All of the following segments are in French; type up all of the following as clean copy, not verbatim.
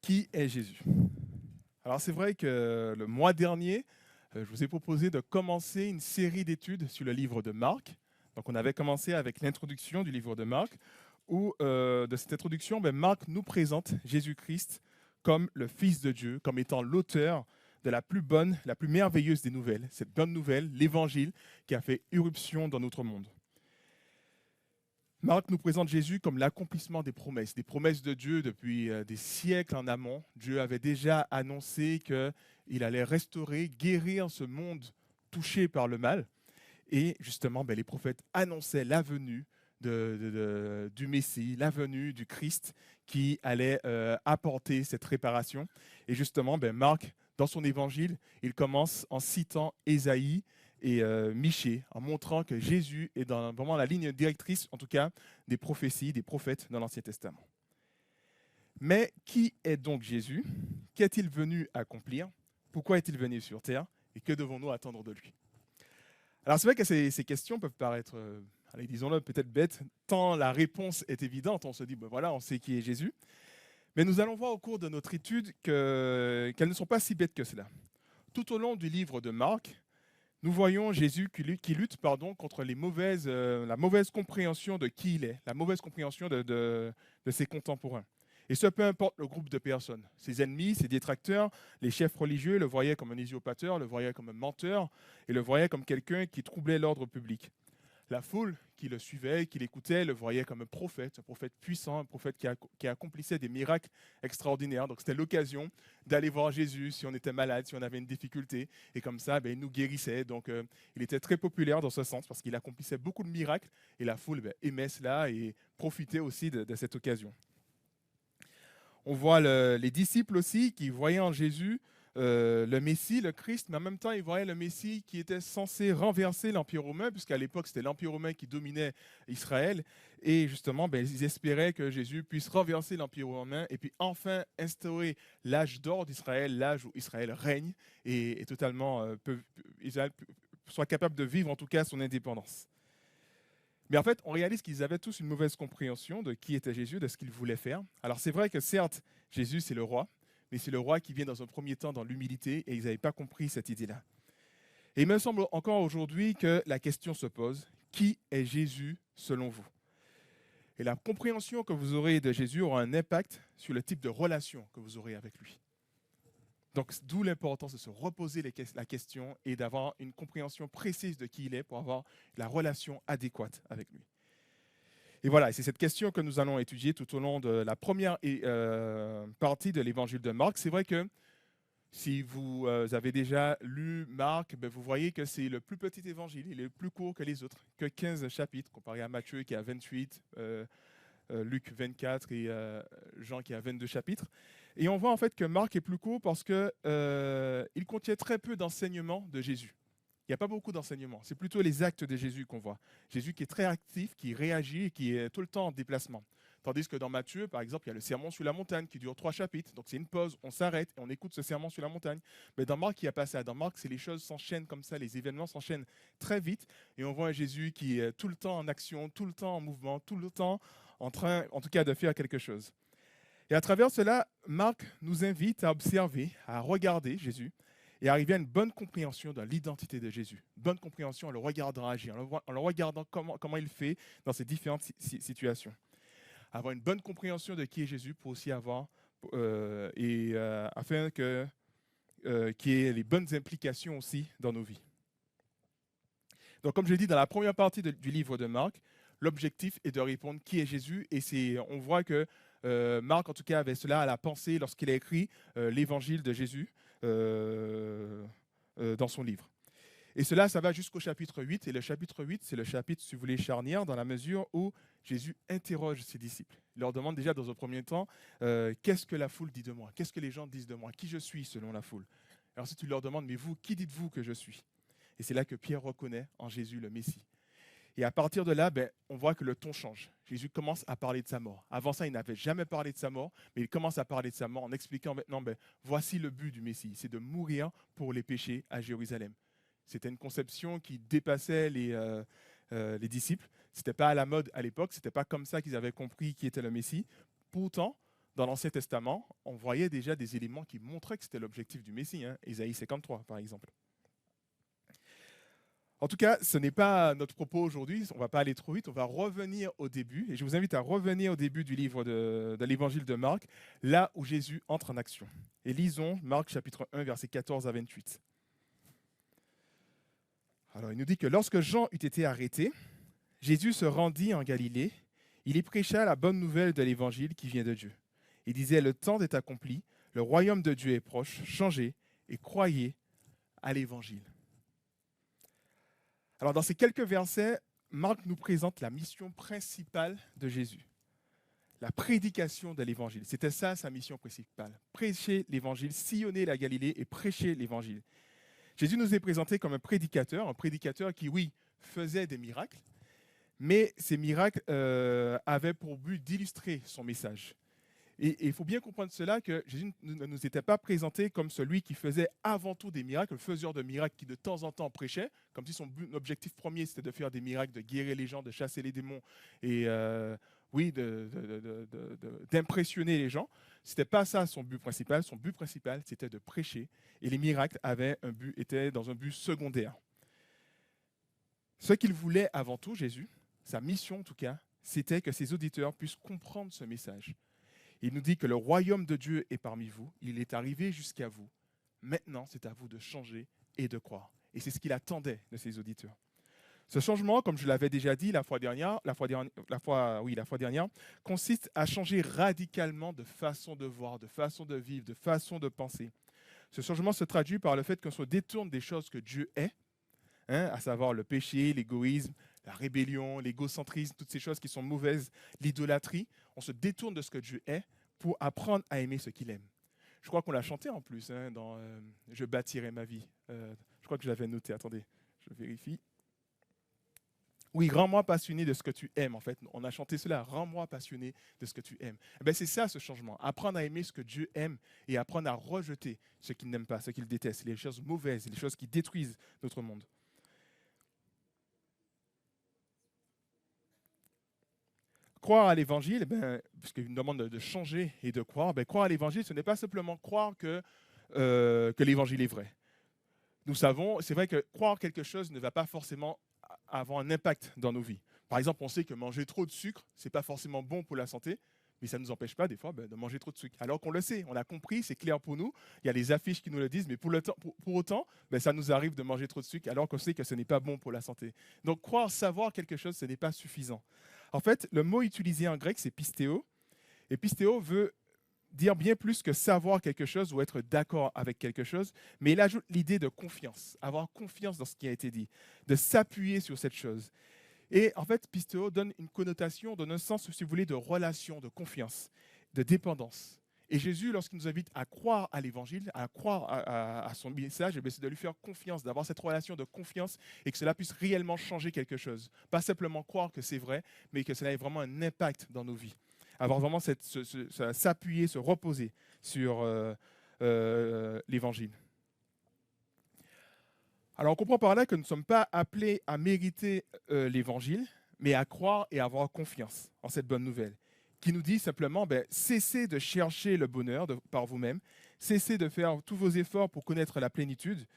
Qui est Jésus? Alors c'est vrai que le mois dernier, je vous ai proposé de commencer une série d'études sur le livre de Marc. Donc on avait commencé avec l'introduction du livre de Marc, où de cette introduction, Marc nous présente Jésus-Christ comme le Fils de Dieu, comme étant l'auteur de la plus bonne, la plus merveilleuse des nouvelles, cette bonne nouvelle, l'Évangile, qui a fait irruption dans notre monde. Marc nous présente Jésus comme l'accomplissement des promesses de Dieu depuis des siècles en amont. Dieu avait déjà annoncé qu'il allait restaurer, guérir ce monde touché par le mal. Et justement, les prophètes annonçaient la venue du Messie, la venue du Christ qui allait apporter cette réparation. Et justement, Marc, dans son évangile, il commence en citant Ésaïe et Michée, en montrant que Jésus est dans vraiment la ligne directrice, en tout cas, des prophéties, des prophètes dans l'Ancien Testament. Mais qui est donc Jésus? Qu'est-il venu accomplir? Pourquoi est-il venu sur terre? Et que devons-nous attendre de lui? Alors c'est vrai que ces questions peuvent paraître, allez, disons-le, peut-être bêtes, tant la réponse est évidente. On se dit, voilà, on sait qui est Jésus. Mais nous allons voir au cours de notre étude qu'elles ne sont pas si bêtes que cela. Tout au long du livre de Marc, nous voyons Jésus qui lutte contre la mauvaise compréhension de qui il est, la mauvaise compréhension de ses contemporains. Et ce, peu importe le groupe de personnes. Ses ennemis, ses détracteurs, les chefs religieux le voyaient comme un usurpateur, le voyaient comme un menteur, et le voyaient comme quelqu'un qui troublait l'ordre public. La foule qui le suivait, qui l'écoutait, le voyait comme un prophète puissant, un prophète qui accomplissait des miracles extraordinaires. Donc c'était l'occasion d'aller voir Jésus si on était malade, si on avait une difficulté. Et comme ça, il nous guérissait. Donc il était très populaire dans ce sens parce qu'il accomplissait beaucoup de miracles. Et la foule aimait cela et profitait aussi de cette occasion. On voit les disciples aussi qui voyaient en Jésus le Messie, le Christ, mais en même temps, ils voyaient le Messie qui était censé renverser l'Empire romain, puisqu'à l'époque, c'était l'Empire romain qui dominait Israël. Et justement, ils espéraient que Jésus puisse renverser l'Empire romain et puis enfin instaurer l'âge d'or d'Israël, l'âge où Israël règne et totalement Israël soit capable de vivre en tout cas son indépendance. Mais en fait, on réalise qu'ils avaient tous une mauvaise compréhension de qui était Jésus, de ce qu'il voulait faire. Alors c'est vrai que certes, Jésus c'est le roi, mais c'est le roi qui vient dans un premier temps dans l'humilité et ils n'avaient pas compris cette idée-là. Et il me semble encore aujourd'hui que la question se pose, qui est Jésus selon vous? Et la compréhension que vous aurez de Jésus aura un impact sur le type de relation que vous aurez avec lui. Donc d'où l'importance de se reposer la question et d'avoir une compréhension précise de qui il est pour avoir la relation adéquate avec lui. Et voilà, c'est cette question que nous allons étudier tout au long de la première partie de l'évangile de Marc. C'est vrai que si vous avez déjà lu Marc, vous voyez que c'est le plus petit évangile, il est le plus court que les autres, que 15 chapitres, comparé à Matthieu qui a 28, Luc 24 et Jean qui a 22 chapitres. Et on voit en fait que Marc est plus court parce qu'il contient très peu d'enseignements de Jésus. Il n'y a pas beaucoup d'enseignements. C'est plutôt les actes de Jésus qu'on voit. Jésus qui est très actif, qui réagit et qui est tout le temps en déplacement. Tandis que dans Matthieu, par exemple, il y a le sermon sur la montagne qui dure 3 chapitres. Donc c'est une pause, on s'arrête et on écoute ce sermon sur la montagne. Mais dans Marc, il n'y a pas ça. Dans Marc, les choses s'enchaînent comme ça, les événements s'enchaînent très vite. Et on voit un Jésus qui est tout le temps en action, tout le temps en mouvement, tout le temps en train, en tout cas, de faire quelque chose. Et à travers cela, Marc nous invite à observer, à regarder Jésus et arriver à une bonne compréhension de l'identité de Jésus. Bonne compréhension en le regardant agir, en le regardant comment il fait dans ces différentes situations. Avoir une bonne compréhension de qui est Jésus pour aussi avoir, afin qu'il y ait les bonnes implications aussi dans nos vies. Donc comme je l'ai dit dans la première partie du livre de Marc, l'objectif est de répondre qui est Jésus et on voit que Marc en tout cas avait cela à la pensée lorsqu'il a écrit l'évangile de Jésus dans son livre. Et cela, ça va jusqu'au chapitre 8. Et le chapitre 8, c'est le chapitre, si vous voulez, charnière, dans la mesure où Jésus interroge ses disciples. Il leur demande déjà dans un premier temps, qu'est-ce que la foule dit de moi? Qu'est-ce que les gens disent de moi? Qui je suis selon la foule? Alors ensuite, tu leur demandes, mais vous, qui dites-vous que je suis? Et c'est là que Pierre reconnaît en Jésus le Messie. Et à partir de là, on voit que le ton change. Jésus commence à parler de sa mort. Avant ça, il n'avait jamais parlé de sa mort, mais il commence à parler de sa mort en expliquant maintenant, voici le but du Messie, c'est de mourir pour les péchés à Jérusalem. C'était une conception qui dépassait les disciples. Ce n'était pas à la mode à l'époque, ce n'était pas comme ça qu'ils avaient compris qui était le Messie. Pourtant, dans l'Ancien Testament, on voyait déjà des éléments qui montraient que c'était l'objectif du Messie, hein, Ésaïe 53 par exemple. En tout cas, ce n'est pas notre propos aujourd'hui, on ne va pas aller trop vite, on va revenir au début, et je vous invite à revenir au début du livre de l'évangile de Marc, là où Jésus entre en action. Et lisons Marc chapitre 1, versets 14 à 28. Alors il nous dit que lorsque Jean eut été arrêté, Jésus se rendit en Galilée, il y prêcha la bonne nouvelle de l'évangile qui vient de Dieu. Il disait, le temps est accompli, le royaume de Dieu est proche, changez et croyez à l'évangile. Alors, dans ces quelques versets, Marc nous présente la mission principale de Jésus, la prédication de l'évangile. C'était ça sa mission principale, prêcher l'évangile, sillonner la Galilée et prêcher l'évangile. Jésus nous est présenté comme un prédicateur qui, oui, faisait des miracles, mais ces miracles avaient pour but d'illustrer son message. Et il faut bien comprendre cela, que Jésus ne nous était pas présenté comme celui qui faisait avant tout des miracles, le faiseur de miracles qui de temps en temps prêchait, comme si son objectif premier c'était de faire des miracles, de guérir les gens, de chasser les démons et oui, d'impressionner les gens. Ce n'était pas ça son but principal. Son but principal, c'était de prêcher. Et les miracles étaient dans un but secondaire. Ce qu'il voulait avant tout, Jésus, sa mission en tout cas, c'était que ses auditeurs puissent comprendre ce message. Il nous dit que le royaume de Dieu est parmi vous, il est arrivé jusqu'à vous. Maintenant, c'est à vous de changer et de croire. Et c'est ce qu'il attendait de ses auditeurs. Ce changement, comme je l'avais déjà dit la fois dernière, consiste à changer radicalement de façon de voir, de façon de vivre, de façon de penser. Ce changement se traduit par le fait qu'on se détourne des choses que Dieu est, à savoir le péché, l'égoïsme, la rébellion, l'égocentrisme, toutes ces choses qui sont mauvaises, l'idolâtrie. On se détourne de ce que Dieu est pour apprendre à aimer ce qu'il aime. Je crois qu'on l'a chanté en plus dans « Je bâtirai ma vie ». Je crois que je l'avais noté. Attendez, je vérifie. Oui, rends-moi passionné de ce que tu aimes, en fait. On a chanté cela, rends-moi passionné de ce que tu aimes. C'est ça ce changement, apprendre à aimer ce que Dieu aime et apprendre à rejeter ce qu'il n'aime pas, ce qu'il déteste, les choses mauvaises, les choses qui détruisent notre monde. Croire à l'évangile, puisqu'il nous demande de changer et de croire, croire à l'évangile, ce n'est pas simplement croire que l'évangile est vrai. Nous savons, c'est vrai que croire quelque chose ne va pas forcément avoir un impact dans nos vies. Par exemple, on sait que manger trop de sucre, ce n'est pas forcément bon pour la santé, mais ça ne nous empêche pas des fois de manger trop de sucre. Alors qu'on le sait, on a compris, c'est clair pour nous, il y a les affiches qui nous le disent, mais pour autant, ça nous arrive de manger trop de sucre alors qu'on sait que ce n'est pas bon pour la santé. Donc croire, savoir quelque chose, ce n'est pas suffisant. En fait, le mot utilisé en grec, c'est pistéo, et pistéo veut dire bien plus que savoir quelque chose ou être d'accord avec quelque chose, mais il ajoute l'idée de confiance, avoir confiance dans ce qui a été dit, de s'appuyer sur cette chose. Et en fait, pistéo donne une connotation, donne un sens, si vous voulez, de relation, de confiance, de dépendance. Et Jésus, lorsqu'il nous invite à croire à l'évangile, à croire à son message, c'est de lui faire confiance, d'avoir cette relation de confiance et que cela puisse réellement changer quelque chose. Pas simplement croire que c'est vrai, mais que cela ait vraiment un impact dans nos vies. Avoir vraiment s'appuyer, se reposer sur l'évangile. Alors on comprend par là que nous ne sommes pas appelés à mériter l'évangile, mais à croire et à avoir confiance en cette bonne nouvelle, qui nous dit simplement, cessez de chercher le bonheur par vous-même, cessez de faire tous vos efforts pour connaître la plénitude.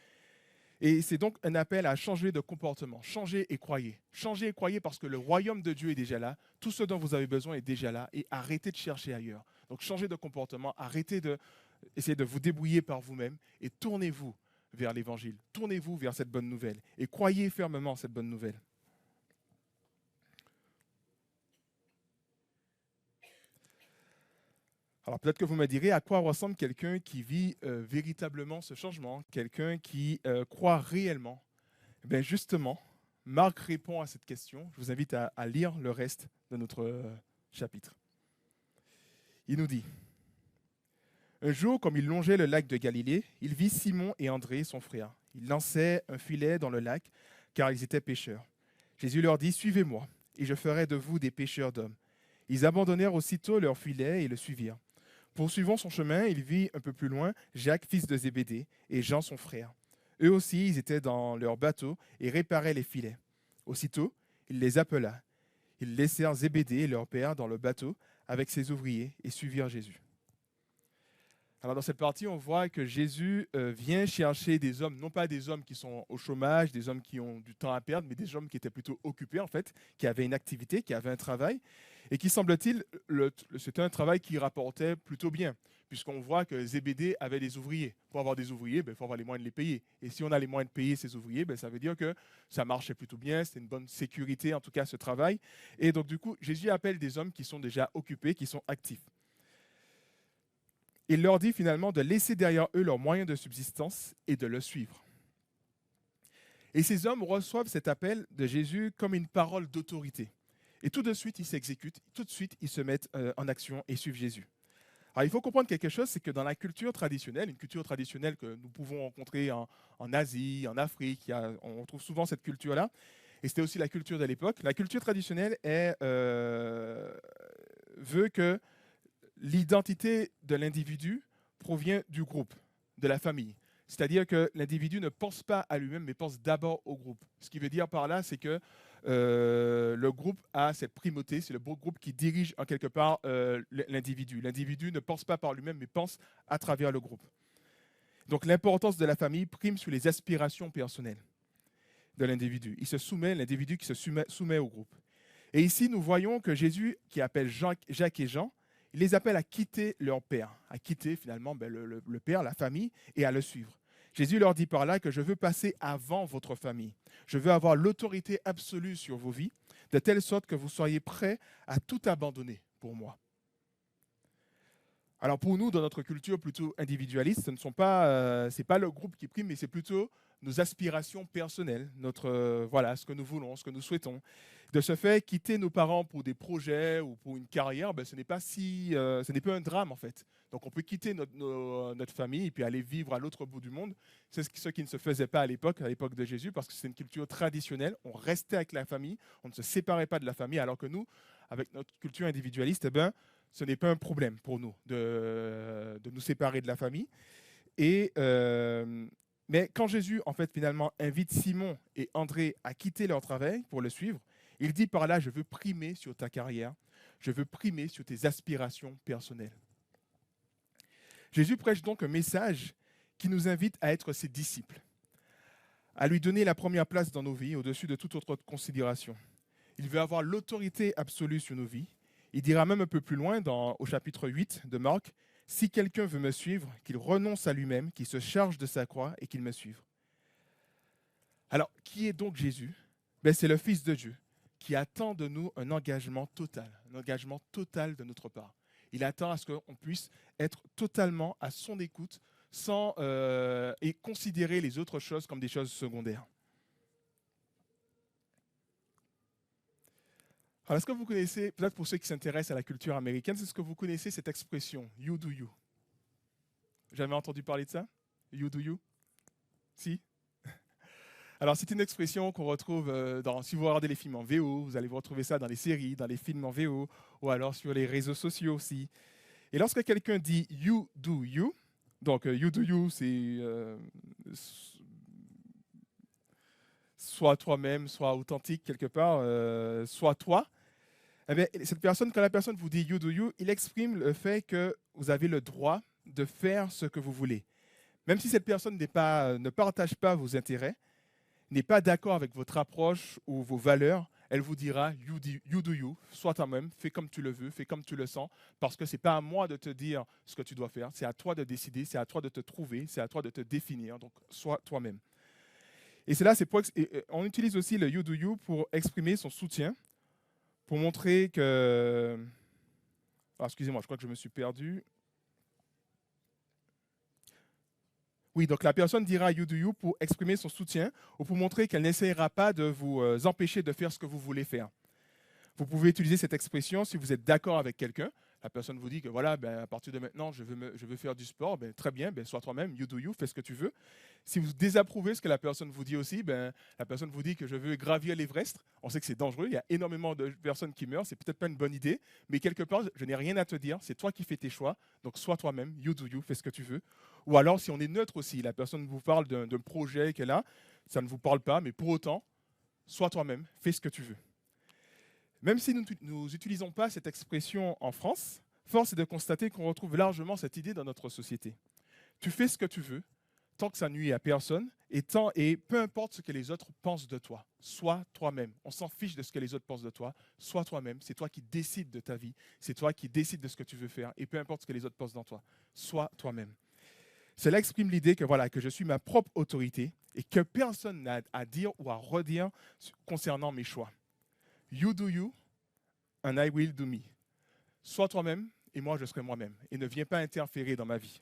Et c'est donc un appel à changer de comportement, changer et croyez. Changez et croyez parce que le royaume de Dieu est déjà là, tout ce dont vous avez besoin est déjà là, et arrêtez de chercher ailleurs. Donc changez de comportement, arrêtez d'essayer de vous débrouiller par vous-même et tournez-vous vers l'évangile, tournez-vous vers cette bonne nouvelle et croyez fermement cette bonne nouvelle. Alors peut-être que vous me direz à quoi ressemble quelqu'un qui vit véritablement ce changement, quelqu'un qui croit réellement. Justement, Marc répond à cette question. Je vous invite à lire le reste de notre chapitre. Il nous dit, un jour, comme il longeait le lac de Galilée, il vit Simon et André, son frère. Ils lançaient un filet dans le lac, car ils étaient pêcheurs. Jésus leur dit, suivez-moi, et je ferai de vous des pêcheurs d'hommes. Ils abandonnèrent aussitôt leur filet et le suivirent. Poursuivant son chemin, il vit un peu plus loin Jacques, fils de Zébédée, et Jean, son frère. Eux aussi, ils étaient dans leur bateau et réparaient les filets. Aussitôt, il les appela. Ils laissèrent Zébédée et leur père dans le bateau avec ses ouvriers et suivirent Jésus. Alors dans cette partie, on voit que Jésus vient chercher des hommes, non pas des hommes qui sont au chômage, des hommes qui ont du temps à perdre, mais des hommes qui étaient plutôt occupés en fait, qui avaient une activité, qui avaient un travail, et qui semble-t-il, c'était un travail qui rapportait plutôt bien, puisqu'on voit que Zébédée avait des ouvriers. Pour avoir des ouvriers, il faut avoir les moyens de les payer. Et si on a les moyens de payer ces ouvriers, ça veut dire que ça marchait plutôt bien, c'était une bonne sécurité en tout cas ce travail. Et donc du coup, Jésus appelle des hommes qui sont déjà occupés, qui sont actifs. Il leur dit finalement de laisser derrière eux leurs moyens de subsistance et de le suivre. Et ces hommes reçoivent cet appel de Jésus comme une parole d'autorité. Et tout de suite, ils s'exécutent, tout de suite, ils se mettent en action et suivent Jésus. Alors, il faut comprendre quelque chose, c'est que dans la culture traditionnelle, une culture traditionnelle que nous pouvons rencontrer en Asie, en Afrique, on trouve souvent cette culture-là, et c'était aussi la culture de l'époque. La culture traditionnelle veut que l'identité de l'individu provient du groupe, de la famille. C'est-à-dire que l'individu ne pense pas à lui-même, mais pense d'abord au groupe. Ce qui veut dire par là, c'est que le groupe a cette primauté, c'est le groupe qui dirige en quelque part l'individu. L'individu ne pense pas par lui-même, mais pense à travers le groupe. Donc l'importance de la famille prime sur les aspirations personnelles de l'individu. L'individu qui se soumet au groupe. Et ici, nous voyons que Jésus, qui appelle Jacques et Jean, il les appelle à quitter leur père, à quitter finalement le père, la famille, et à le suivre. Jésus leur dit par là que je veux passer avant votre famille. Je veux avoir l'autorité absolue sur vos vies, de telle sorte que vous soyez prêts à tout abandonner pour moi. Alors pour nous, dans notre culture plutôt individualiste, c'est pas le groupe qui prime, mais c'est plutôt nos aspirations personnelles, ce que nous voulons, ce que nous souhaitons. De ce fait, quitter nos parents pour des projets ou pour une carrière, ce n'est pas un drame en fait. Donc on peut quitter notre famille et puis aller vivre à l'autre bout du monde. C'est ce qui ne se faisait pas à l'époque de Jésus, parce que c'est une culture traditionnelle. On restait avec la famille, on ne se séparait pas de la famille, alors que nous, avec notre culture individualiste, ce n'est pas un problème pour nous de nous séparer de la famille. Mais quand Jésus, en fait, finalement, invite Simon et André à quitter leur travail pour le suivre, il dit par là, je veux primer sur ta carrière, je veux primer sur tes aspirations personnelles. Jésus prêche donc un message qui nous invite à être ses disciples, à lui donner la première place dans nos vies, au-dessus de toute autre considération. Il veut avoir l'autorité absolue sur nos vies. Il dira même un peu plus loin, au chapitre 8 de Marc, « Si quelqu'un veut me suivre, qu'il renonce à lui-même, qu'il se charge de sa croix et qu'il me suive. » Alors, qui est donc Jésus ? C'est le Fils de Dieu qui attend de nous un engagement total de notre part. Il attend à ce qu'on puisse être totalement à son écoute et considérer les autres choses comme des choses secondaires. Alors, est-ce que vous connaissez, peut-être pour ceux qui s'intéressent à la culture américaine, est-ce que vous connaissez cette expression « you do you » ? Jamais entendu parler de ça ? You do you ? Si ? Alors, c'est une expression qu'on retrouve si vous regardez les films en VO, vous allez vous retrouver ça dans les séries, dans les films en VO, ou alors sur les réseaux sociaux aussi. Et lorsque quelqu'un dit « you do you », donc « you do you », c'est soit toi-même, soit authentique quelque part, soit toi. Eh bien, quand la personne vous dit « you do you », il exprime le fait que vous avez le droit de faire ce que vous voulez. Même si cette personne ne partage pas vos intérêts, n'est pas d'accord avec votre approche ou vos valeurs, elle vous dira « you do you », sois toi-même, fais comme tu le veux, fais comme tu le sens, parce que ce n'est pas à moi de te dire ce que tu dois faire, c'est à toi de décider, c'est à toi de te trouver, c'est à toi de te définir, donc sois toi-même. Et on utilise aussi le « you do you » pour exprimer son soutien, pour montrer que... Alors, excusez-moi, je crois que je me suis perdu. Oui, donc la personne dira « you do you » pour exprimer son soutien ou pour montrer qu'elle n'essayera pas de vous empêcher de faire ce que vous voulez faire. Vous pouvez utiliser cette expression si vous êtes d'accord avec quelqu'un. La personne vous dit que voilà, à partir de maintenant, je veux faire du sport. Très bien, sois toi-même, you do you, fais ce que tu veux. Si vous désapprouvez ce que la personne vous dit aussi, la personne vous dit que je veux gravir l'Everest. On sait que c'est dangereux, il y a énormément de personnes qui meurent, c'est peut-être pas une bonne idée, mais quelque part, je n'ai rien à te dire, c'est toi qui fais tes choix, donc sois toi-même, you do you, fais ce que tu veux. Ou alors, si on est neutre aussi, la personne vous parle d'un projet qu'elle a, ça ne vous parle pas, mais pour autant, sois toi-même, fais ce que tu veux. Même si nous n'utilisons pas cette expression en France, force est de constater qu'on retrouve largement cette idée dans notre société. Tu fais ce que tu veux, tant que ça nuit à personne, et peu importe ce que les autres pensent de toi. Sois toi-même. On s'en fiche de ce que les autres pensent de toi. Sois toi-même. C'est toi qui décides de ta vie. C'est toi qui décides de ce que tu veux faire. Et peu importe ce que les autres pensent de toi. Sois toi-même. Cela exprime l'idée que, voilà, que je suis ma propre autorité et que personne n'a à dire ou à redire concernant mes choix. You do you, and I will do me. Sois toi-même et moi je serai moi-même. Et ne viens pas interférer dans ma vie.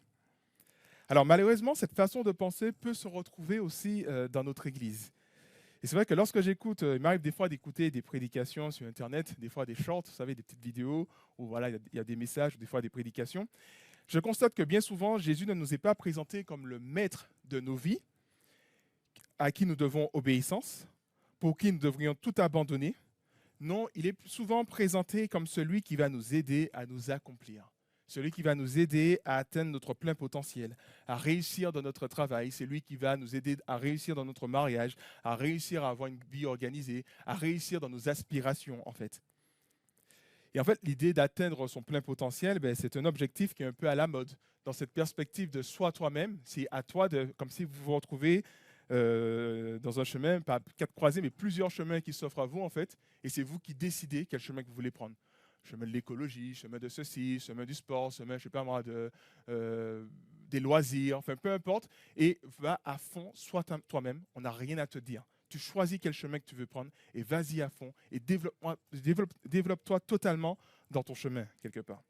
Alors malheureusement, cette façon de penser peut se retrouver aussi dans notre Église. Et c'est vrai que lorsque j'écoute, il m'arrive des fois d'écouter des prédications sur Internet, des fois des shorts, vous savez, des petites vidéos où voilà, il y a des messages, ou des fois des prédications. Je constate que bien souvent, Jésus ne nous est pas présenté comme le maître de nos vies, à qui nous devons obéissance, pour qui nous devrions tout abandonner. Non, il est souvent présenté comme celui qui va nous aider à nous accomplir. Celui qui va nous aider à atteindre notre plein potentiel, à réussir dans notre travail. C'est lui qui va nous aider à réussir dans notre mariage, à réussir à avoir une vie organisée, à réussir dans nos aspirations, en fait. Et en fait, l'idée d'atteindre son plein potentiel, c'est un objectif qui est un peu à la mode. Dans cette perspective de soi toi-même, c'est à toi, comme si vous vous retrouvez dans un chemin, pas 4 croisés, mais plusieurs chemins qui s'offrent à vous, en fait. Et c'est vous qui décidez quel chemin que vous voulez prendre. Chemin de l'écologie, chemin de ceci, chemin du sport, chemin, je sais pas moi, des loisirs, enfin peu importe. Et va à fond, sois toi-même, on n'a rien à te dire. Tu choisis quel chemin que tu veux prendre et vas-y à fond et développe-toi totalement dans ton chemin, quelque part.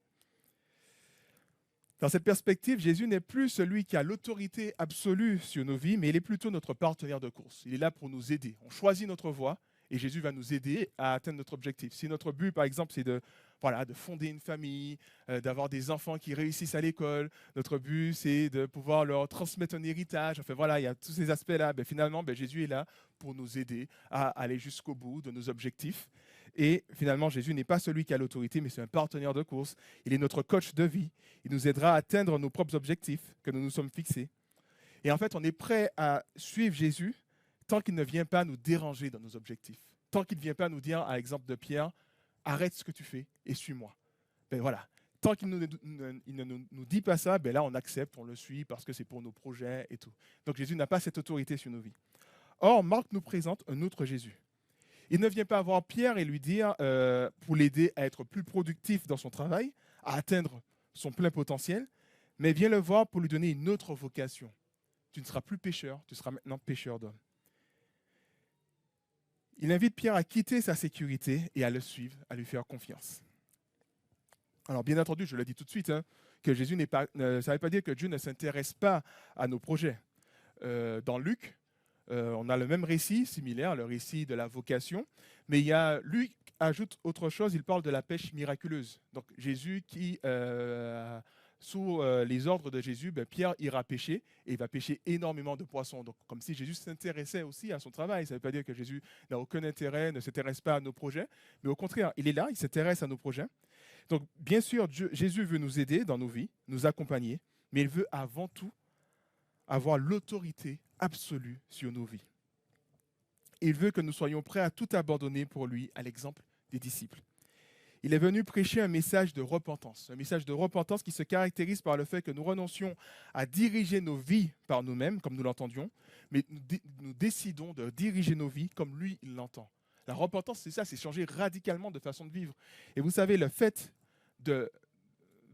Dans cette perspective, Jésus n'est plus celui qui a l'autorité absolue sur nos vies, mais il est plutôt notre partenaire de course. Il est là pour nous aider. On choisit notre voie et Jésus va nous aider à atteindre notre objectif. Si notre but, par exemple, c'est de fonder une famille, d'avoir des enfants qui réussissent à l'école, notre but, c'est de pouvoir leur transmettre un héritage. Enfin voilà, il y a tous ces aspects-là. Finalement, Jésus est là pour nous aider à aller jusqu'au bout de nos objectifs. Et finalement, Jésus n'est pas celui qui a l'autorité, mais c'est un partenaire de course. Il est notre coach de vie. Il nous aidera à atteindre nos propres objectifs que nous nous sommes fixés. Et en fait, on est prêt à suivre Jésus tant qu'il ne vient pas nous déranger dans nos objectifs. Tant qu'il ne vient pas nous dire, à l'exemple de Pierre, arrête ce que tu fais et suis-moi. Voilà. Tant qu'il ne nous dit pas ça, là, on accepte, on le suit parce que c'est pour nos projets et tout. Donc Jésus n'a pas cette autorité sur nos vies. Or, Marc nous présente un autre Jésus. Il ne vient pas voir Pierre et lui dire, pour l'aider à être plus productif dans son travail, à atteindre son plein potentiel, mais vient le voir pour lui donner une autre vocation. Tu ne seras plus pêcheur, tu seras maintenant pêcheur d'hommes. Il invite Pierre à quitter sa sécurité et à le suivre, à lui faire confiance. Alors bien entendu, je le dis tout de suite, que Jésus ça ne veut pas dire que Dieu ne s'intéresse pas à nos projets. Dans Luc, on a le même récit similaire, le récit de la vocation, mais Luc ajoute autre chose, il parle de la pêche miraculeuse. Donc Jésus qui, sous les ordres de Jésus, Pierre ira pêcher et il va pêcher énormément de poissons. Donc comme si Jésus s'intéressait aussi à son travail. Ça ne veut pas dire que Jésus n'a aucun intérêt, ne s'intéresse pas à nos projets, mais au contraire, il est là, il s'intéresse à nos projets. Donc bien sûr, Jésus veut nous aider dans nos vies, nous accompagner, mais il veut avant tout avoir l'autorité absolue sur nos vies. Il veut que nous soyons prêts à tout abandonner pour lui, à l'exemple des disciples. Il est venu prêcher un message de repentance qui se caractérise par le fait que nous renoncions à diriger nos vies par nous-mêmes, comme nous l'entendions, mais nous décidons de diriger nos vies comme lui, il l'entend. La repentance, c'est ça, c'est changer radicalement de façon de vivre. Et vous savez, le fait de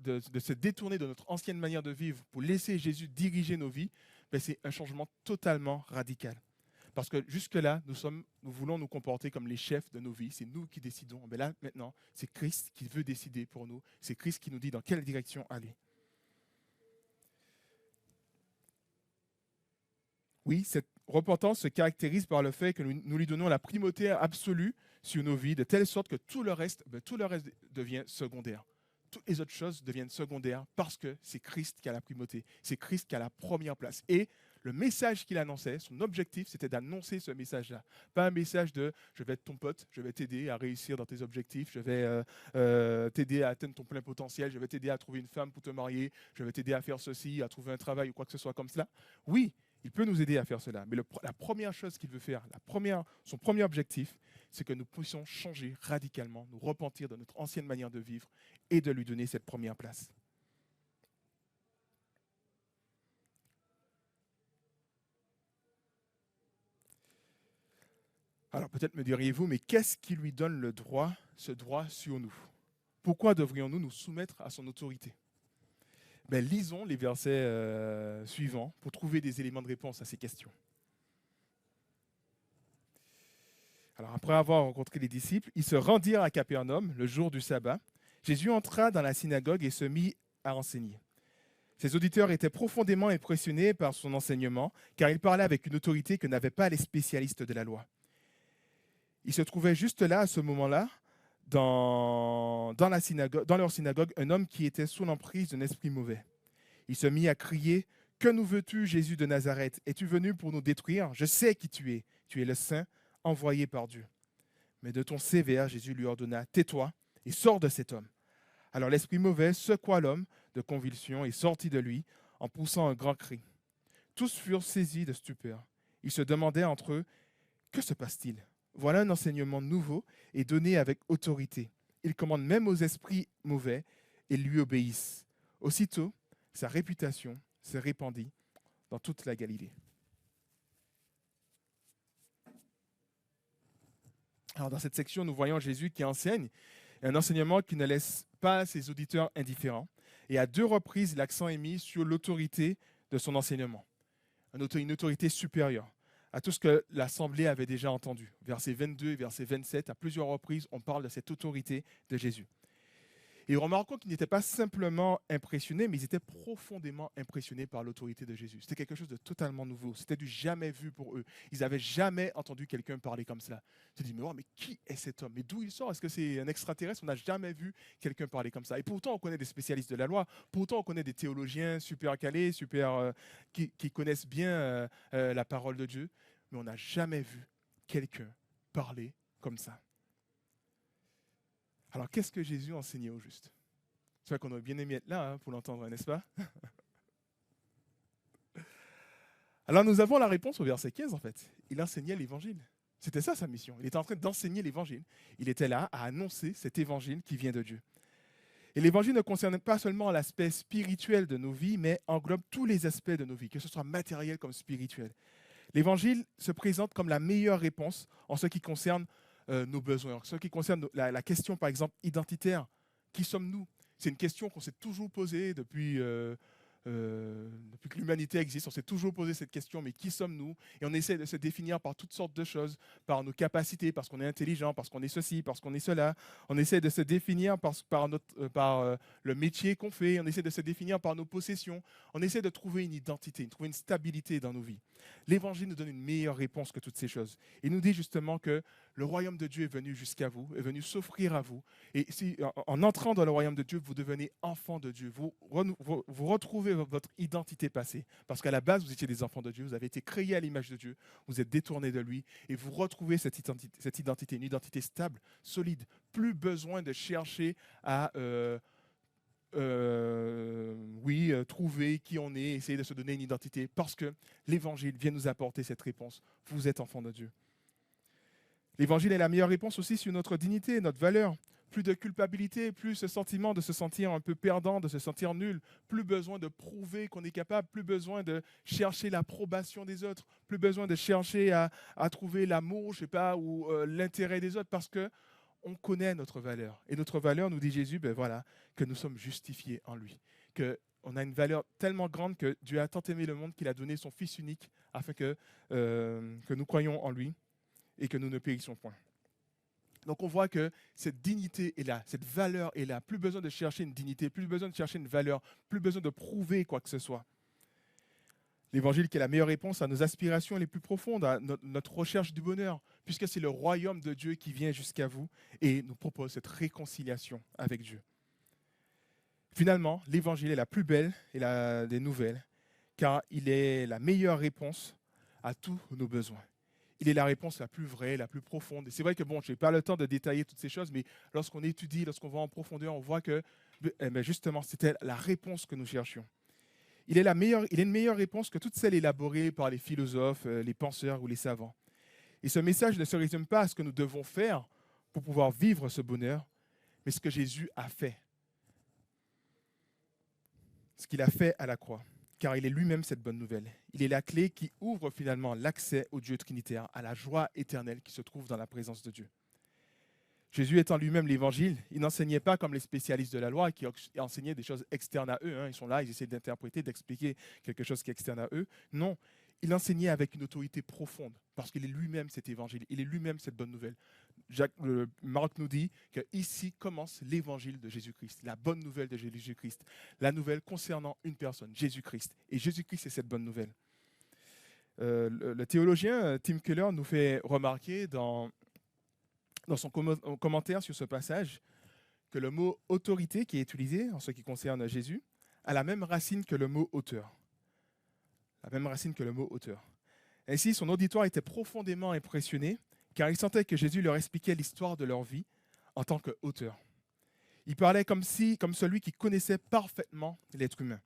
se détourner de notre ancienne manière de vivre pour laisser Jésus diriger nos vies, c'est un changement totalement radical. Parce que jusque-là, nous voulons nous comporter comme les chefs de nos vies. C'est nous qui décidons. Mais là, maintenant, c'est Christ qui veut décider pour nous. C'est Christ qui nous dit dans quelle direction aller. Oui, cette repentance se caractérise par le fait que nous lui donnons la primauté absolue sur nos vies, de telle sorte que tout le reste devient secondaire. Toutes les autres choses deviennent secondaires parce que c'est Christ qui a la primauté. C'est Christ qui a la première place. Et le message qu'il annonçait, son objectif, c'était d'annoncer ce message-là. Pas un message de « je vais être ton pote, je vais t'aider à réussir dans tes objectifs, je vais t'aider à atteindre ton plein potentiel, je vais t'aider à trouver une femme pour te marier, je vais t'aider à faire ceci, à trouver un travail ou quoi que ce soit comme cela ». Oui, Il peut nous aider à faire cela. Mais la première chose qu'il veut faire, son premier objectif, c'est que nous puissions changer radicalement, nous repentir de notre ancienne manière de vivre et de lui donner cette première place. Alors peut-être me diriez-vous, mais qu'est-ce qui lui donne ce droit sur nous? Pourquoi devrions-nous nous soumettre à son autorité? Lisons les versets suivants pour trouver des éléments de réponse à ces questions. Alors après avoir rencontré les disciples, ils se rendirent à Capernaum le jour du sabbat. Jésus entra dans la synagogue et se mit à enseigner. Ses auditeurs étaient profondément impressionnés par son enseignement, car il parlait avec une autorité que n'avaient pas les spécialistes de la loi. Il se trouvait juste là, à ce moment-là, dans leur synagogue, un homme qui était sous l'emprise d'un esprit mauvais. Il se mit à crier « Que nous veux-tu, Jésus de Nazareth? Es-tu venu pour nous détruire? Je sais qui tu es. Tu es le Saint, envoyé par Dieu. » Mais de ton sévère, Jésus lui ordonna « Tais-toi et sors de cet homme. » Alors l'esprit mauvais secoua l'homme de convulsion et sortit de lui en poussant un grand cri. Tous furent saisis de stupeur. Ils se demandaient entre eux « Que se passe-t-il » Voilà un enseignement nouveau et donné avec autorité. Il commande même aux esprits mauvais et lui obéissent. Aussitôt, sa réputation se répandit dans toute la Galilée. Alors, dans cette section, nous voyons Jésus qui enseigne, un enseignement qui ne laisse pas ses auditeurs indifférents. Et à 2 reprises, l'accent est mis sur l'autorité de son enseignement, une autorité supérieure à tout ce que l'Assemblée avait déjà entendu. Versets 22 et verset 27, à plusieurs reprises, on parle de cette autorité de Jésus. Et remarquons qu'ils n'étaient pas simplement impressionnés, mais ils étaient profondément impressionnés par l'autorité de Jésus. C'était quelque chose de totalement nouveau. C'était du jamais vu pour eux. Ils n'avaient jamais entendu quelqu'un parler comme cela. Ils se disent, mais qui est cet homme? Mais d'où il sort? Est-ce que c'est un extraterrestre? On n'a jamais vu quelqu'un parler comme ça. Et pourtant, on connaît des spécialistes de la loi. Pourtant, on connaît des théologiens super calés, qui connaissent bien la parole de Dieu. Mais on n'a jamais vu quelqu'un parler comme ça. Alors, qu'est-ce que Jésus enseignait au juste? C'est vrai qu'on aurait bien aimé être là pour l'entendre, n'est-ce pas? Alors, nous avons la réponse au verset 15, en fait. Il enseignait l'évangile. C'était ça sa mission. Il était en train d'enseigner l'évangile. Il était là à annoncer cet évangile qui vient de Dieu. Et l'évangile ne concerne pas seulement l'aspect spirituel de nos vies, mais englobe tous les aspects de nos vies, que ce soit matériel comme spirituel. L'évangile se présente comme la meilleure réponse en ce qui concerne nos besoins. En ce qui concerne la question, par exemple, identitaire, qui sommes-nous? C'est une question qu'on s'est toujours posée depuis que l'humanité existe. On s'est toujours posé cette question, mais qui sommes-nous? Et on essaie de se définir par toutes sortes de choses, par nos capacités, parce qu'on est intelligent, parce qu'on est ceci, parce qu'on est cela. On essaie de se définir par le métier qu'on fait. On essaie de se définir par nos possessions. On essaie de trouver une identité, de trouver une stabilité dans nos vies. L'Évangile nous donne une meilleure réponse que toutes ces choses. Il nous dit justement que le royaume de Dieu est venu jusqu'à vous, est venu s'offrir à vous. Et en entrant dans le royaume de Dieu, vous devenez enfant de Dieu. Vous retrouvez votre identité passée. Parce qu'à la base, vous étiez des enfants de Dieu, vous avez été créés à l'image de Dieu, vous êtes détournés de lui, et vous retrouvez cette identité, une identité stable, solide. Plus besoin de chercher à trouver qui on est, essayer de se donner une identité, parce que l'Évangile vient nous apporter cette réponse. Vous êtes enfants de Dieu. L'Évangile est la meilleure réponse aussi sur notre dignité, notre valeur. Plus de culpabilité, plus ce sentiment de se sentir un peu perdant, de se sentir nul, plus besoin de prouver qu'on est capable, plus besoin de chercher l'approbation des autres, plus besoin de chercher à trouver l'amour, ou l'intérêt des autres, parce que on connaît notre valeur. Et notre valeur, nous dit Jésus, que nous sommes justifiés en lui. Qu'on a une valeur tellement grande que Dieu a tant aimé le monde qu'il a donné son Fils unique afin que nous croyions en lui et que nous ne périssions point. Donc on voit que cette dignité est là, cette valeur est là. Plus besoin de chercher une dignité, plus besoin de chercher une valeur, plus besoin de prouver quoi que ce soit. L'Évangile qui est la meilleure réponse à nos aspirations les plus profondes, à notre recherche du bonheur, puisque c'est le royaume de Dieu qui vient jusqu'à vous et nous propose cette réconciliation avec Dieu. Finalement, l'Évangile est la plus belle des nouvelles, car il est la meilleure réponse à tous nos besoins. Il est la réponse la plus vraie, la plus profonde. Et c'est vrai que, je n'ai pas le temps de détailler toutes ces choses, mais lorsqu'on étudie, lorsqu'on va en profondeur, on voit que, justement, c'était la réponse que nous cherchions. Il est une meilleure réponse que toutes celles élaborées par les philosophes, les penseurs ou les savants. Et ce message ne se résume pas à ce que nous devons faire pour pouvoir vivre ce bonheur, mais ce que Jésus a fait. Ce qu'il a fait à la croix. Car il est lui-même cette bonne nouvelle. Il est la clé qui ouvre finalement l'accès au Dieu trinitaire, à la joie éternelle qui se trouve dans la présence de Dieu. Jésus étant lui-même l'évangile, il n'enseignait pas comme les spécialistes de la loi qui enseignaient des choses externes à eux. Ils sont là, ils essaient d'interpréter, d'expliquer quelque chose qui est externe à eux. Non, il enseignait avec une autorité profonde parce qu'il est lui-même cet évangile, il est lui-même cette bonne nouvelle. Marc nous dit qu'ici commence l'évangile de Jésus-Christ, la bonne nouvelle de Jésus-Christ, la nouvelle concernant une personne, Jésus-Christ. Et Jésus-Christ est cette bonne nouvelle. Le théologien Tim Keller nous fait remarquer dans son commentaire sur ce passage que le mot autorité qui est utilisé en ce qui concerne Jésus a la même racine que le mot auteur. La même racine que le mot auteur. Ainsi, son auditoire était profondément impressionné car il sentait que Jésus leur expliquait l'histoire de leur vie en tant qu'auteur. Il parlait comme celui qui connaissait parfaitement l'être humain.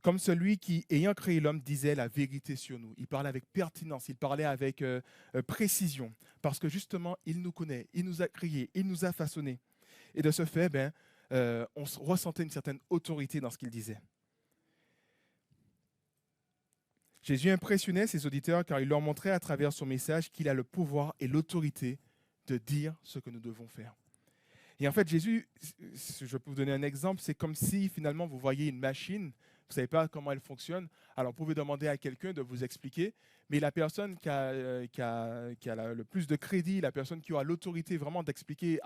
Comme celui qui, ayant créé l'homme, disait la vérité sur nous. Il parlait avec pertinence, il parlait avec précision, parce que justement, il nous connaît, il nous a créés, il nous a façonnés. Et de ce fait, on ressentait une certaine autorité dans ce qu'il disait. Jésus impressionnait ses auditeurs car il leur montrait à travers son message qu'il a le pouvoir et l'autorité de dire ce que nous devons faire. Et en fait, Jésus, je peux vous donner un exemple, c'est comme si finalement vous voyez une machine, vous ne savez pas comment elle fonctionne, alors vous pouvez demander à quelqu'un de vous expliquer, mais la personne qui a le plus de crédit, la personne qui a l'autorité vraiment d'expliquer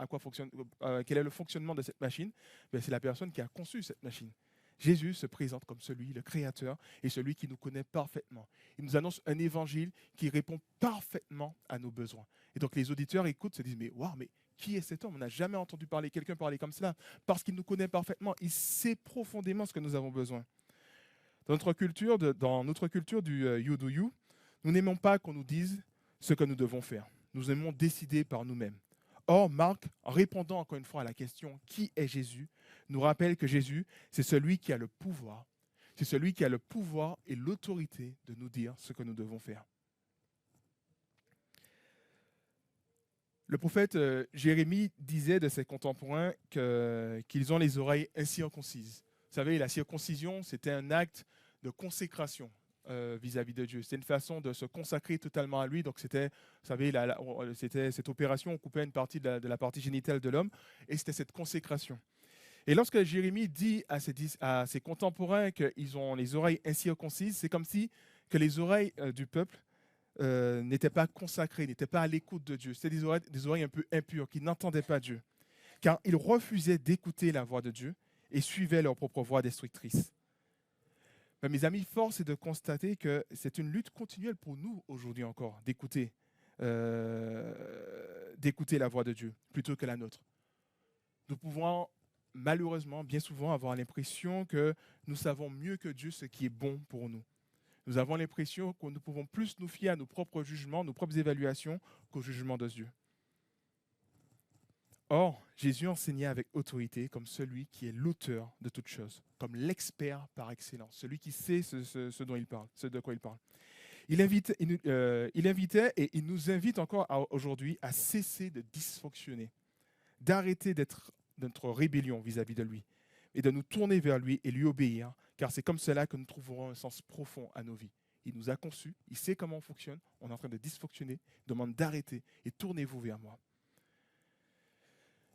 quel est le fonctionnement de cette machine, c'est la personne qui a conçu cette machine. Jésus se présente comme celui, le Créateur, et celui qui nous connaît parfaitement. Il nous annonce un évangile qui répond parfaitement à nos besoins. Et donc les auditeurs écoutent, se disent, mais waouh, mais qui est cet homme? On n'a jamais entendu quelqu'un parler comme cela. Parce qu'il nous connaît parfaitement, il sait profondément ce que nous avons besoin. Dans notre culture du you do you, nous n'aimons pas qu'on nous dise ce que nous devons faire. Nous aimons décider par nous-mêmes. Or, Marc, en répondant encore une fois à la question « Qui est Jésus ?», nous rappelle que Jésus, c'est celui qui a le pouvoir. C'est celui qui a le pouvoir et l'autorité de nous dire ce que nous devons faire. Le prophète Jérémie disait de ses contemporains qu'ils ont les oreilles incirconcises. Vous savez, la circoncision, c'était un acte de consécration vis-à-vis de Dieu. C'était une façon de se consacrer totalement à lui. Donc, c'était, vous savez, c'était cette opération, on coupait une partie de la partie génitale de l'homme, et c'était cette consécration. Et lorsque Jérémie dit à ses contemporains qu'ils ont les oreilles incirconcises, c'est comme si que les oreilles du peuple n'étaient pas consacrées, n'étaient pas à l'écoute de Dieu. C'était des oreilles un peu impures, qui n'entendaient pas Dieu. Car ils refusaient d'écouter la voix de Dieu et suivaient leur propre voie destructrice. Mais mes amis, force est de constater que c'est une lutte continuelle pour nous aujourd'hui encore d'écouter la voix de Dieu plutôt que la nôtre. Nous pouvons malheureusement bien souvent avoir l'impression que nous savons mieux que Dieu ce qui est bon pour nous. Nous avons l'impression que nous pouvons plus nous fier à nos propres jugements, nos propres évaluations qu'au jugement de Dieu. Or, Jésus enseignait avec autorité comme celui qui est l'auteur de toutes choses, comme l'expert par excellence, celui qui sait ce dont il parle, ce de quoi il parle. Il invitait et il nous invite encore aujourd'hui à cesser de dysfonctionner, d'arrêter notre rébellion vis-à-vis de lui et de nous tourner vers lui et lui obéir, car c'est comme cela que nous trouverons un sens profond à nos vies. Il nous a conçus, il sait comment on fonctionne, on est en train de dysfonctionner, il demande d'arrêter et tournez-vous vers moi.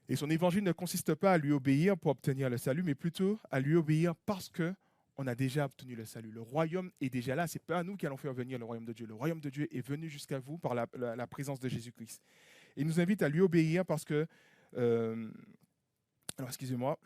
Et son évangile ne consiste pas à lui obéir pour obtenir le salut, mais plutôt à lui obéir parce qu'on a déjà obtenu le salut. Le royaume est déjà là, ce n'est pas nous qui allons faire venir le royaume de Dieu. Le royaume de Dieu est venu jusqu'à vous par la présence de Jésus-Christ. Et il nous invite à lui obéir parce que... alors, excusez-moi.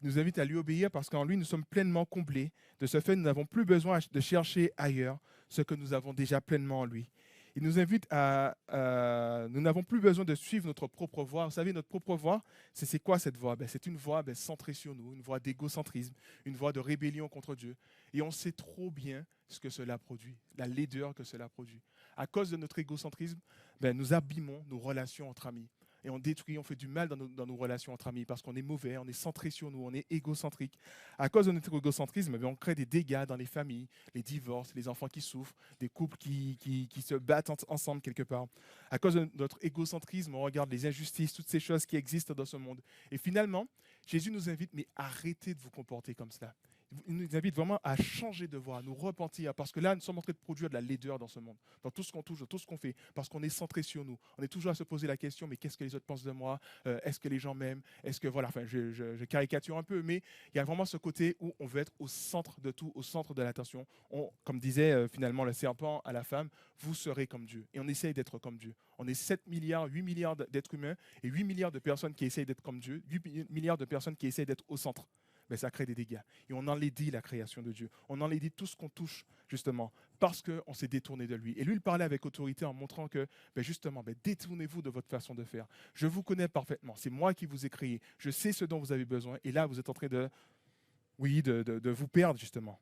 Il nous invite à lui obéir parce qu'en lui, nous sommes pleinement comblés. De ce fait, nous n'avons plus besoin de chercher ailleurs ce que nous avons déjà pleinement en lui. Il nous invite nous n'avons plus besoin de suivre notre propre voie. Vous savez, notre propre voie, c'est quoi cette voie? C'est une voie centrée sur nous, une voie d'égocentrisme, une voie de rébellion contre Dieu. Et on sait trop bien ce que cela produit, la laideur que cela produit. À cause de notre égocentrisme, nous abîmons nos relations entre amis. Et on détruit, on fait du mal dans nos relations entre amis parce qu'on est mauvais, on est centré sur nous, on est égocentrique. À cause de notre égocentrisme, on crée des dégâts dans les familles, les divorces, les enfants qui souffrent, des couples qui se battent ensemble quelque part. À cause de notre égocentrisme, on regarde les injustices, toutes ces choses qui existent dans ce monde. Et finalement, Jésus nous invite, mais arrêtez de vous comporter comme cela. Il nous invite vraiment à changer de voie, à nous repentir, parce que là, nous sommes en train de produire de la laideur dans ce monde, dans tout ce qu'on touche, dans tout ce qu'on fait, parce qu'on est centré sur nous. On est toujours à se poser la question, mais qu'est-ce que les autres pensent de moi? Est-ce que les gens m'aiment? Est-ce que, voilà, enfin, je caricature un peu, mais il y a vraiment ce côté où on veut être au centre de tout, au centre de l'attention. Comme disait finalement le serpent à la femme, vous serez comme Dieu. Et on essaye d'être comme Dieu. On est 7 milliards, 8 milliards d'êtres humains et 8 milliards de personnes qui essayent d'être comme Dieu, 8 milliards de personnes qui essayent d'être au centre. Ben, ça crée des dégâts. Et on enlaidit la création de Dieu. On enlaidit tout ce qu'on touche, justement, parce qu'on s'est détourné de lui. Et lui, il parlait avec autorité en montrant que, ben justement, ben, détournez-vous de votre façon de faire. Je vous connais parfaitement. C'est moi qui vous ai créé. Je sais ce dont vous avez besoin. Et là, vous êtes en train de, oui, de vous perdre, justement.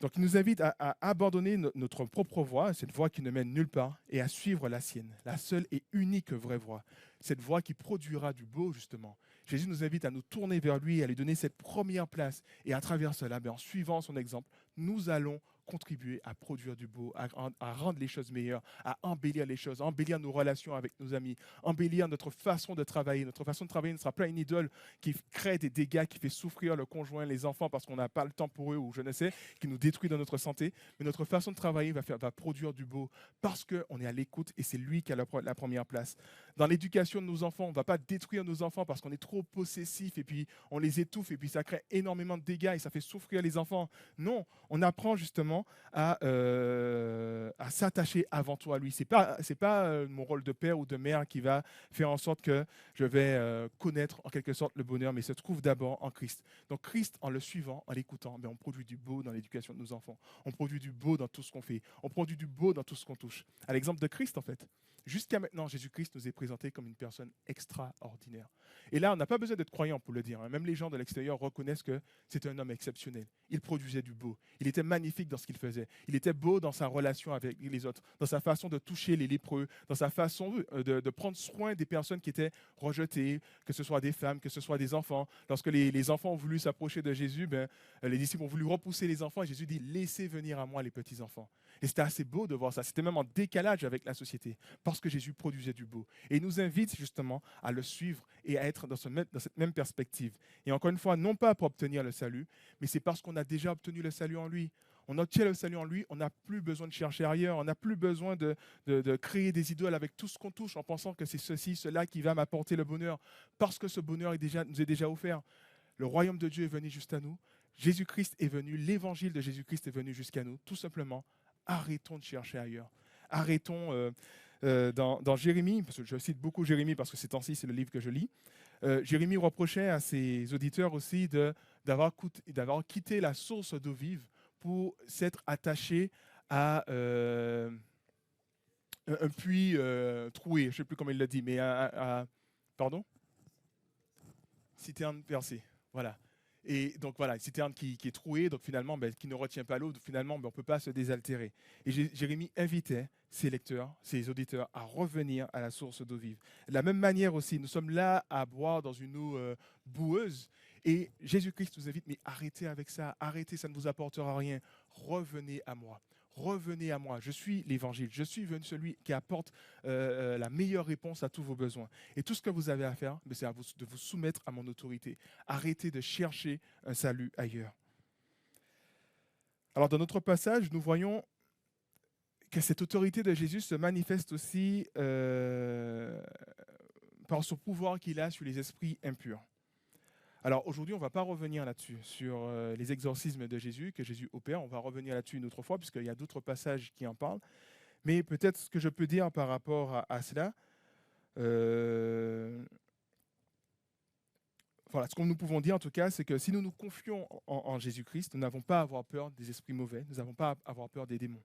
Donc, il nous invite à abandonner notre propre voie, cette voie qui ne mène nulle part, et à suivre la sienne, la seule et unique vraie voie, cette voie qui produira du beau, justement. Jésus nous invite à nous tourner vers lui et à lui donner cette première place. Et à travers cela, en suivant son exemple, nous allons contribuer à produire du beau, à rendre les choses meilleures, à embellir les choses, à embellir nos relations avec nos amis, embellir notre façon de travailler. Notre façon de travailler ne sera pas une idole qui crée des dégâts, qui fait souffrir le conjoint, les enfants parce qu'on n'a pas le temps pour eux ou je ne sais, qui nous détruit dans notre santé. Mais notre façon de travailler va produire du beau parce qu'on est à l'écoute et c'est lui qui a la première place. Dans l'éducation de nos enfants, on ne va pas détruire nos enfants parce qu'on est trop possessif et puis on les étouffe et puis ça crée énormément de dégâts et ça fait souffrir les enfants. Non, on apprend justement à s'attacher avant tout à lui. Ce n'est pas mon rôle de père ou de mère qui va faire en sorte que je vais connaître en quelque sorte le bonheur, mais il se trouve d'abord en Christ. Donc Christ, en le suivant, en l'écoutant, on produit du beau dans l'éducation de nos enfants. On produit du beau dans tout ce qu'on fait. On produit du beau dans tout ce qu'on touche. À l'exemple de Christ, en fait. Jusqu'à maintenant, Jésus-Christ nous est présenté comme une personne extraordinaire. Et là, on n'a pas besoin d'être croyant pour le dire. Même les gens de l'extérieur reconnaissent que c'est un homme exceptionnel. Il produisait du beau. Il était magnifique dans ce qu'il faisait. Il était beau dans sa relation avec les autres, dans sa façon de toucher les lépreux, dans sa façon de prendre soin des personnes qui étaient rejetées, que ce soit des femmes, que ce soit des enfants. Lorsque les enfants ont voulu s'approcher de Jésus, les disciples ont voulu repousser les enfants et Jésus dit « Laissez venir à moi les petits-enfants ». Et c'était assez beau de voir ça. C'était même en décalage avec la société parce que Jésus produisait du beau. Et il nous invite justement à le suivre et à être dans cette même perspective. Et encore une fois, non pas pour obtenir le salut, mais c'est parce qu'on a déjà obtenu le salut en lui. On obtient le salut en lui, on n'a plus besoin de chercher ailleurs, on n'a plus besoin de créer des idoles avec tout ce qu'on touche en pensant que c'est ceci, cela qui va m'apporter le bonheur, parce que ce bonheur nous est déjà offert. Le royaume de Dieu est venu juste à nous, Jésus-Christ est venu, l'évangile de Jésus-Christ est venu jusqu'à nous, tout simplement. Arrêtons de chercher ailleurs. Arrêtons dans Jérémie, parce que je cite beaucoup Jérémie parce que ces temps-ci, c'est le livre que je lis. Jérémie reprochait à ses auditeurs aussi d'avoir quitté la source d'eau vive pour s'être attaché à un puits troué, je ne sais plus comment il l'a dit, mais pardon? Citerne percée, voilà. Et donc voilà, une citerne qui est trouée, donc finalement, qui ne retient pas l'eau, finalement, on ne peut pas se désaltérer. Et Jérémie invitait ses lecteurs, ses auditeurs, à revenir à la source d'eau vive. De la même manière aussi, nous sommes là à boire dans une eau boueuse, et Jésus-Christ nous invite, mais arrêtez avec ça, arrêtez, ça ne vous apportera rien. Revenez à moi. Revenez à moi, je suis l'évangile, je suis venu celui qui apporte la meilleure réponse à tous vos besoins. Et tout ce que vous avez à faire, c'est de vous soumettre à mon autorité. Arrêtez de chercher un salut ailleurs. Alors dans notre passage, nous voyons que cette autorité de Jésus se manifeste aussi par son pouvoir qu'il a sur les esprits impurs. Alors aujourd'hui, on ne va pas revenir là-dessus, sur les exorcismes de Jésus, que Jésus opère. On va revenir là-dessus une autre fois, puisqu'il y a d'autres passages qui en parlent. Mais peut-être ce que je peux dire par rapport à cela, voilà, ce que nous pouvons dire en tout cas, c'est que si nous nous confions en Jésus-Christ, nous n'avons pas à avoir peur des esprits mauvais, nous n'avons pas à avoir peur des démons.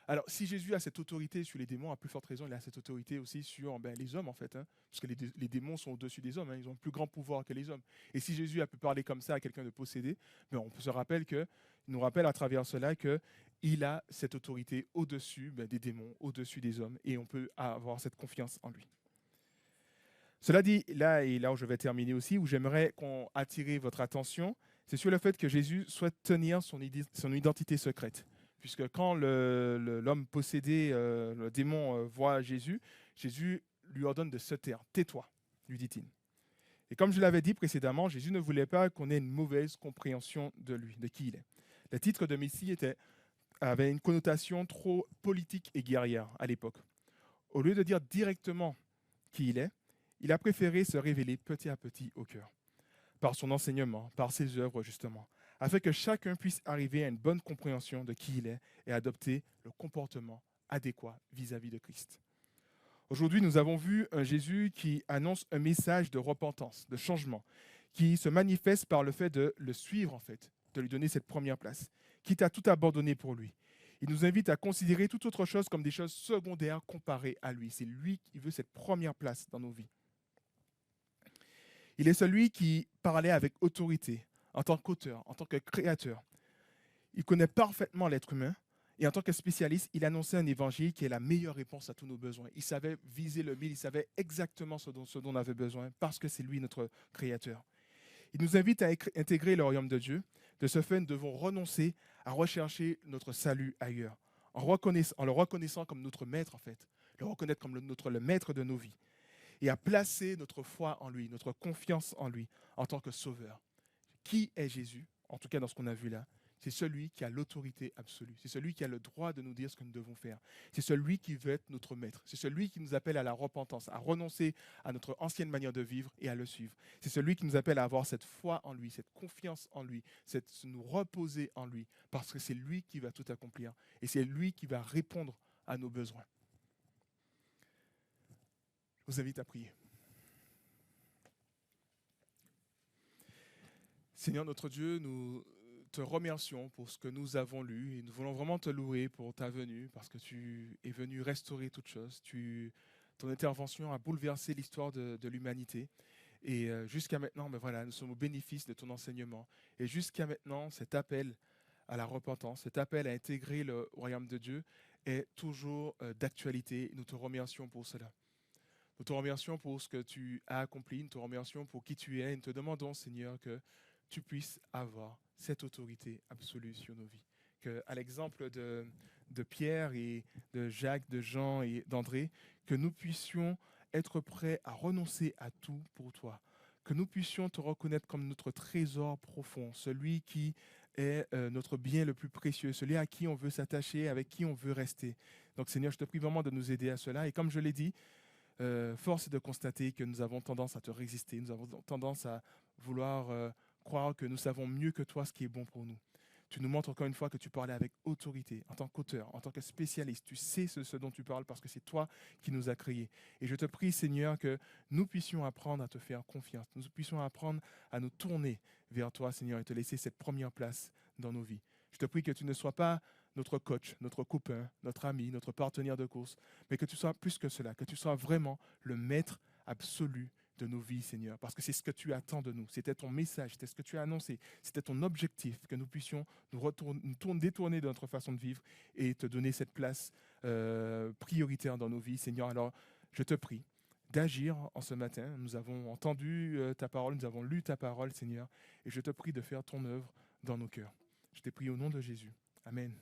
Alors, si Jésus a cette autorité sur les démons, à plus forte raison, il a cette autorité aussi sur les hommes, en fait. Parce que les démons sont au-dessus des hommes, ils ont un plus grand pouvoir que les hommes. Et si Jésus a pu parler comme ça à quelqu'un de possédé, on se rappelle il nous rappelle à travers cela qu'il a cette autorité au-dessus des démons, au-dessus des hommes, et on peut avoir cette confiance en lui. Cela dit, là et là où je vais terminer aussi, où j'aimerais qu'on attire votre attention, c'est sur le fait que Jésus souhaite tenir son identité secrète. Puisque quand l'homme possédé, le démon, voit Jésus, Jésus lui ordonne de se taire. Tais-toi, lui dit-il. Et comme je l'avais dit précédemment, Jésus ne voulait pas qu'on ait une mauvaise compréhension de lui, de qui il est. Le titre de Messie avait une connotation trop politique et guerrière à l'époque. Au lieu de dire directement qui il a préféré se révéler petit à petit au cœur, par son enseignement, par ses œuvres justement, afin que chacun puisse arriver à une bonne compréhension de qui il est et adopter le comportement adéquat vis-à-vis de Christ. Aujourd'hui, nous avons vu un Jésus qui annonce un message de repentance, de changement, qui se manifeste par le fait de le suivre en fait, de lui donner cette première place, quitte à tout abandonner pour lui. Il nous invite à considérer toute autre chose comme des choses secondaires comparées à lui. C'est lui qui veut cette première place dans nos vies. Il est celui qui parlait avec autorité, en tant qu'auteur, en tant que créateur. Il connaît parfaitement l'être humain et en tant que spécialiste, il annonçait un évangile qui est la meilleure réponse à tous nos besoins. Il savait viser le mille, il savait exactement ce dont on avait besoin parce que c'est lui notre créateur. Il nous invite à intégrer le royaume de Dieu. De ce fait, nous devons renoncer à rechercher notre salut ailleurs, en le reconnaissant comme notre maître en fait, le reconnaître comme le maître de nos vies et à placer notre foi en lui, notre confiance en lui en tant que sauveur. Qui est Jésus? En tout cas, dans ce qu'on a vu là, c'est celui qui a l'autorité absolue. C'est celui qui a le droit de nous dire ce que nous devons faire. C'est celui qui veut être notre maître. C'est celui qui nous appelle à la repentance, à renoncer à notre ancienne manière de vivre et à le suivre. C'est celui qui nous appelle à avoir cette foi en lui, cette confiance en lui, nous reposer en lui, parce que c'est lui qui va tout accomplir et c'est lui qui va répondre à nos besoins. Je vous invite à prier. Seigneur notre Dieu, nous te remercions pour ce que nous avons lu et nous voulons vraiment te louer pour ta venue parce que tu es venu restaurer toutes choses. Ton intervention a bouleversé l'histoire de l'humanité et jusqu'à maintenant, nous sommes au bénéfice de ton enseignement. Et jusqu'à maintenant, cet appel à la repentance, cet appel à intégrer le royaume de Dieu est toujours d'actualité. Nous te remercions pour cela. Nous te remercions pour ce que tu as accompli, nous te remercions pour qui tu es et nous te demandons, Seigneur, que tu puisses avoir cette autorité absolue sur nos vies. À l'exemple de Pierre et de Jacques, de Jean et d'André, que nous puissions être prêts à renoncer à tout pour toi. Que nous puissions te reconnaître comme notre trésor profond, celui qui est notre bien le plus précieux, celui à qui on veut s'attacher, avec qui on veut rester. Donc Seigneur, je te prie vraiment de nous aider à cela. Et comme je l'ai dit, force est de constater que nous avons tendance à te résister, nous avons tendance à vouloir croire que nous savons mieux que toi ce qui est bon pour nous. Tu nous montres encore une fois que tu parlais avec autorité, en tant qu'auteur, en tant que spécialiste. Tu sais ce dont tu parles parce que c'est toi qui nous as créés. Et je te prie, Seigneur, que nous puissions apprendre à te faire confiance, nous puissions apprendre à nous tourner vers toi, Seigneur, et te laisser cette première place dans nos vies. Je te prie que tu ne sois pas notre coach, notre copain, notre ami, notre partenaire de course, mais que tu sois plus que cela, que tu sois vraiment le maître absolu de nos vies, Seigneur, parce que c'est ce que tu attends de nous. C'était ton message, c'était ce que tu as annoncé, c'était ton objectif, que nous puissions nous détourner de notre façon de vivre et te donner cette place prioritaire dans nos vies, Seigneur. Alors, je te prie d'agir en ce matin. Nous avons entendu ta parole, nous avons lu ta parole, Seigneur, et je te prie de faire ton œuvre dans nos cœurs. Je te prie au nom de Jésus. Amen.